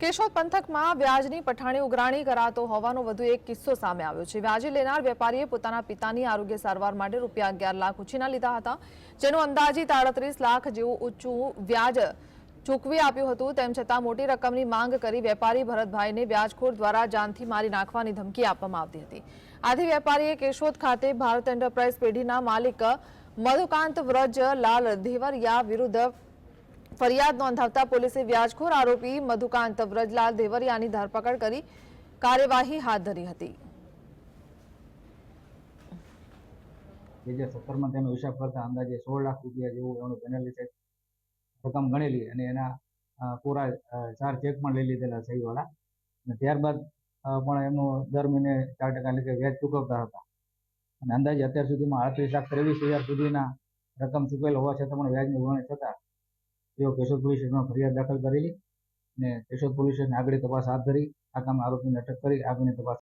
કેશોદ પંથકમાં વ્યાજની પઠાણી ઉઘરાણી કરાતો હોવાનો વધુ એક કિસ્સો સામે આવ્યો છે। વ્યાજે લેનાર વેપારીએ પોતાના પિતાની આરોગ્ય સારવાર માટે રૂપિયા 11 લાખ ઉછીના લીધા હતા, જેનું અંદાજિત 38 લાખ જેવું ઊંચું વ્યાજ ચૂકવી આપ્યું હતું। તેમ છતાં મોટી રકમની માંગ કરી વેપારી ભરતભાઈને વ્યાજખોર દ્વારા જાનથી મારી નાખવાની ધમકી આપવામાં આવતી હતી। આથી વેપારીએ કેશોદ ખાતે ભારત એન્ટરપ્રાઇઝ પેઢીના માલિક મધુકાંત વ્રજ લાલ દેવરિયા વિરુદ્ધ ફરિયાદ નોંધાવતા પોલીસે વ્યાજખોર આરોપી મધુકાંત વ્રજલાલ દેવરિયાની ધરપકડ કરી કાર્યવાહી હાથ ધરી હતી। 2017 માં તેનો હિસાબ કરતા અંદાજે 16 લાખ રૂપિયા જેવું એનું પેનલ્ટી રકમ ગણેલી અને એના પૂરા 4 ચેક પણ લઈ લીધેલા સહીવાળા અને ત્યારબાદ પણ એમનું દર મહિને 4% એટલે વ્યાજ ચૂકવતા હતા અને અંદાજે અત્યાર સુધીમાં 38,23,000 સુધીના રકમ ચૂકવેલ હોવા છતાં પણ વ્યાજની ઉઘરાણી થતા તેઓ કેશોદ પોલીસ સ્ટેશનમાં ફરિયાદ દાખલ કરેલી અને કેશોદ પોલીસ સ્ટેશને આગળની તપાસ હાથ ધરી આ કામે આરોપીને અટક કરી આગળની તપાસ